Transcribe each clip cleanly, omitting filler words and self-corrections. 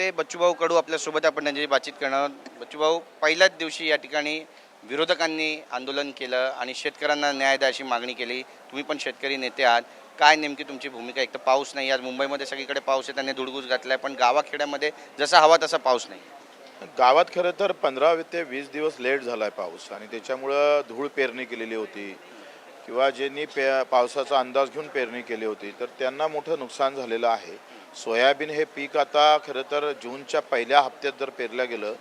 नेते बच्चूभाऊ कडू आपल्यासोबत आपण त्यांची बातचीत करणार आहोत. बच्चूभाऊ, पहिल्याच दिवशी या ठिकाणी विरोधकांनी आंदोलन केलं आणि शेतकऱ्यांना न्याय द्या अशी मागणी केली. तुम्ही पण शेतकरी नेते आहात, काय नेमकी तुमची भूमिका? एक तर पाऊस नाही, आज मुंबईमध्ये सगळीकडे पाऊस आहे, त्यांनी धुडगूस घातलाय, पण गावाखेड्यामध्ये जसा हवा तसा पाऊस नाही. गावात खरं तर 15 ते 20 दिवस लेट झाला आहे पाऊस आणि त्याच्यामुळं धूळ पेरणी केलेली होती किंवा ज्यांनी पावसाचा अंदाज घेऊन पेरणी केली होती तर त्यांना मोठं नुकसान झालेलं आहे. सोयाबीन हे पीक आता खरं तर जूनच्या पहिल्या हप्त्यात जर पेरलं गेलं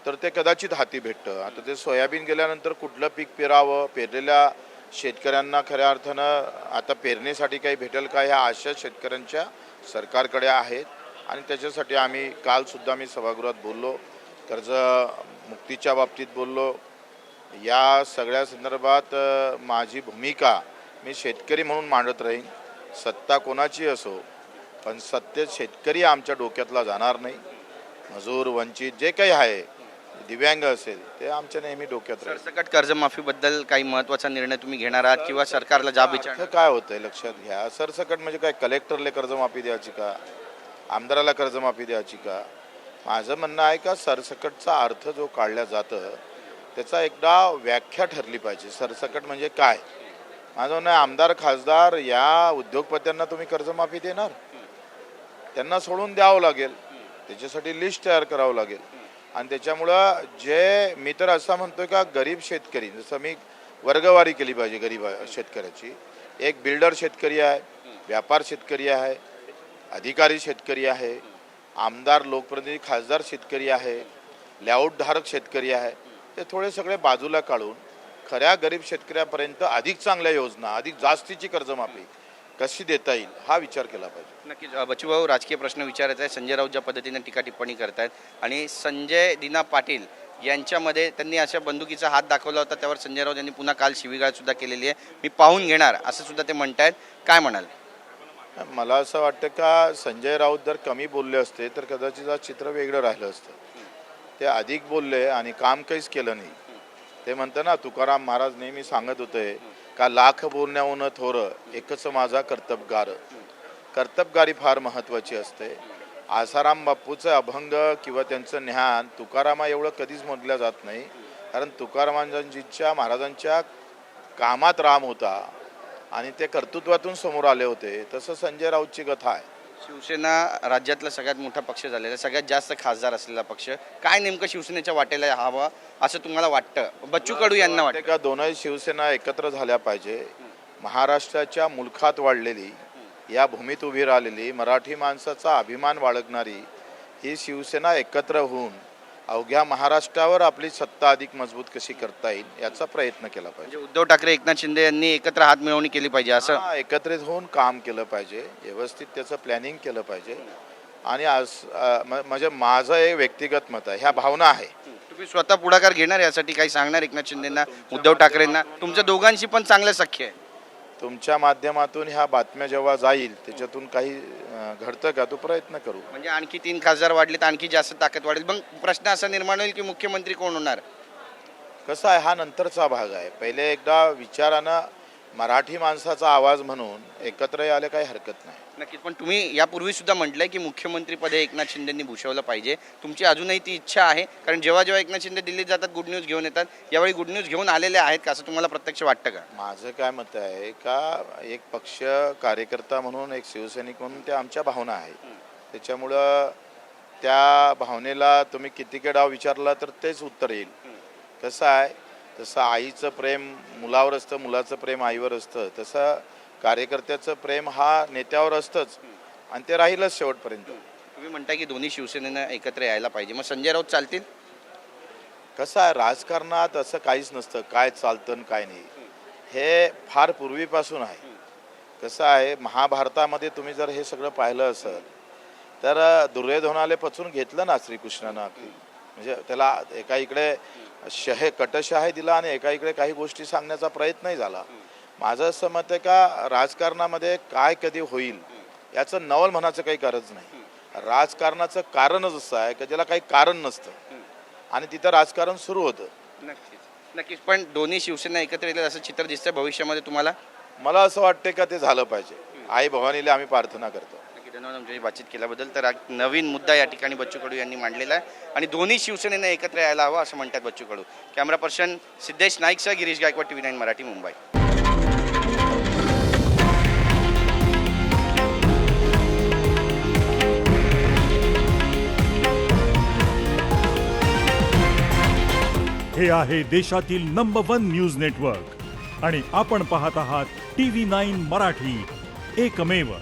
तर ते कदाचित हाती भेटतं. आता ते सोयाबीन गेल्यानंतर कुठलं पीक पेरावं, पेरलेल्या शेतकऱ्यांना खऱ्या अर्थानं आता पेरणीसाठी काही भेटेल का ह्या आशा शेतकऱ्यांच्या सरकारकडे आहेत. आणि त्याच्यासाठी आम्ही कालसुद्धा मी सभागृहात बोललो, कर्ज मुक्तीच्या बाबतीत बोललो. या सगळ्या संदर्भात माझी भूमिका मी शेतकरी म्हणून मांडत राहीन. सत्ता कोणाची असो, पण सत्तेत शेतकरी आमच्या डोक्यातला जाणार नाही. मजूर, वंचित जे काही आहे, दिव्यांग असेल, ते आमच्या नेहमी डोक्यात राहील. सरसकट कर्जमाफीबद्दल काही महत्त्वाचा निर्णय तुम्ही घेणार आहात किंवा सरकारला जाब विचारणार? काय होतंय लक्षात घ्या. सरसकट म्हणजे काय, कलेक्टरला कर्जमाफी द्यायची का, आमदाराला कर्जमाफी द्यायची का? माझं म्हणणं आहे का सरसकटचा अर्थ जो काढला जातं त्याचा एकदा व्याख्या ठरली पाहिजे. सरसकट म्हणजे काय? माझं म्हणणं आहे आमदार खासदार या उद्योगपत्यांना तुम्ही कर्जमाफी देणार, त्यांना सोडून द्यावं लागेल, त्याच्यासाठी लिस्ट तयार करावं लागेल. आणि त्याच्यामुळं जे मी तर असं म्हणतोय का गरीब शेतकरी, जसं मी वर्गवारी केली पाहिजे गरीब शेतकऱ्याची. एक बिल्डर शेतकरी आहे, व्यापार शेतकरी आहे, अधिकारी शेतकरी आहे, आमदार लोकप्रतिनिधी खासदार शेतकरी आहे, लेआउटधारक शेतकरी आहे. ते थोडे सगळे बाजूला काढून खऱ्या गरीब शेतकऱ्यापर्यंत अधिक चांगल्या योजना, अधिक जास्तीची कर्जमाफी कशी देता येईल हा विचार केला पाहिजे. नक्कीच बच्चूभाऊ, राजकीय प्रश्न विचारायचा आहे. संजय राऊत ज्या पद्धतीने टीका टिप्पणी करतायत आणि संजय दिना पाटील यांच्यामध्ये त्यांनी अशा बंदुकीचा हात दाखवला होता, त्यावर संजय राऊत यांनी पुन्हा काल शिवीगाळ सुद्धा केलेली आहे. मी पाहून घेणार असं सुद्धा ते म्हणतायत. काय म्हणाल? मला असं वाटतं का संजय राऊत जर कमी बोलले असते तर कदाचित आज चित्र वेगळं राहिलं असतं. ते अधिक बोलले आणि काम काहीच केलं नाही. ते म्हणतं ना, तुकाराम महाराज नेहमी सांगत होते का लाख बोलण्याहून थोरं एकच माझा कर्तबगार. कर्तबगारी फार महत्त्वाची असते. आसाराम बापूचं अभंग किंवा त्यांचं ज्ञान तुकारामा एवढं कधीच म्हटलं जात नाही, कारण तुकारामांजींच्या महाराजांच्या कामात राम होता आणि ते कर्तृत्वातून समोर आले होते. तसं संजय राऊतची कथा आहे. शिवसेना राज्यातला सगळ्यात मोठा पक्ष झालेला, सगळ्यात जास्त खासदार असलेला पक्ष, काय नेमकं शिवसेनेच्या वाटेला हवं असं तुम्हाला वाटतं? बच्चू कडू यांना वाटतं का दोनही शिवसेना एकत्र झाल्या पाहिजे. महाराष्ट्राच्या मुलखात वाढलेली, या भूमीत उभी राहिलेली, मराठी माणसाचा अभिमान बाळगणारी ही शिवसेना एकत्र होऊन अवघ्या महाराष्ट्रावर आपली सत्ता अधिक मजबूत कशी करता येईल याचा प्रयत्न केला पाहिजे. उद्धव ठाकरे, एकनाथ शिंदे यांनी एकत्र हात मिळवणी केली पाहिजे असं? एकत्रित होऊन काम केलं पाहिजे, व्यवस्थित त्याचं प्लॅनिंग केलं पाहिजे. आणि आज म्हणजे माझं एक व्यक्तिगत मत आहे, ह्या भावना आहे. तुम्ही स्वतः पुढाकार घेणार यासाठी, काही सांगणार एकनाथ शिंदेंना, उद्धव ठाकरेंना? तुमच्या दोघांशी पण चांगलं सख्य आहे. तुमच्या माध्यमातून ह्या बातम्या जेव्हा जाईल त्याच्यातून काही घडतं का तो प्रयत्न करू. म्हणजे आणखी 3 खासदार वाढले तर आणखी जास्त ताकद वाढेल. मग प्रश्न असा निर्माण होईल की मुख्यमंत्री कोण होणार? कसं आहे, हा नंतरचा भाग आहे. पहिले एकदा विचारानं मराठी माणसाचा आवाज म्हणून एकत्र यायला काही हरकत नाही. नक्कीच. पण तुम्ही यापूर्वी सुद्धा म्हटलंय की मुख्यमंत्रीपदे एकनाथ शिंदेंनी भूषवलं पाहिजे. तुमची अजूनही ती इच्छा आहे? कारण जेव्हा जेव्हा एकनाथ शिंदे दिल्लीत जातात गुड न्यूज घेऊन येतात, यावेळी गुड न्यूज घेऊन आलेले आहेत का असं तुम्हाला प्रत्यक्ष वाटतं का? माझं काय मत आहे का एक पक्ष कार्यकर्ता म्हणून, एक शिवसैनिक म्हणून त्या आमच्या भावना आहे. त्याच्यामुळं त्या भावनेला तुम्ही किती डाव विचारला तर तेच उत्तर येईल. कसं आहे, जसं आईचं प्रेम मुलावर असतं, मुलाचं प्रेम आईवर असतं, तसं कार्यकर्त्याचं प्रेम हा नेत्यावर असतंच आणि ते राहीलच शेवटपर्यंत. तुम्ही म्हणताय की दोन्ही शिवसेनेनं एकत्र यायला पाहिजे, मग संजय राऊत चालतील? कसं आहे, राजकारणात असं काहीच नसतं काय चालतं आणि काय नाही. हे फार पूर्वीपासून आहे. कसं आहे, महाभारतामध्ये तुम्ही जर हे सगळं पाहिलं असेल तर दुर्योधनाले पचून घेतलं ना श्रीकृष्णानं. म्हणजे त्याला एका इकडे कटशहा दिला आणि एका इकडे काही गोष्टी सांगण्याचा प्रयत्नही झाला. माझं असं मत आहे का राजकारणामध्ये काय कधी होईल याचं नवल म्हणायचं काही गरज नाही. राजकारणाचं कारणच असं आहे की ज्याला काही कारण नसतं आणि तिथं राजकारण सुरू होतं. नक्कीच नक्कीच. पण दोन्ही शिवसेना एकत्र येतील असं चित्र दिसतंय भविष्यामध्ये तुम्हाला? मला असं वाटतं का ते झालं पाहिजे. आई भवानीला आम्ही प्रार्थना करतो. धन्यवाद आमच्याशी बातचीत केल्याबद्दल. तर नवीन मुद्दा या ठिकाणी बच्चू कडू यांनी मांडलेला आहे आणि दोन्ही शिवसेनेनं एकत्र यायला हवं असं म्हणतात बच्चू कडू. कॅमेरा पर्सन सिद्धेश नाईकसह गिरीश गायकवाड, TV9 मराठी, मुंबई. हे आहे देशातील नंबर 1 न्यूज नेटवर्क आणि आपण पाहत आहात TV9 मराठी, एकमेव.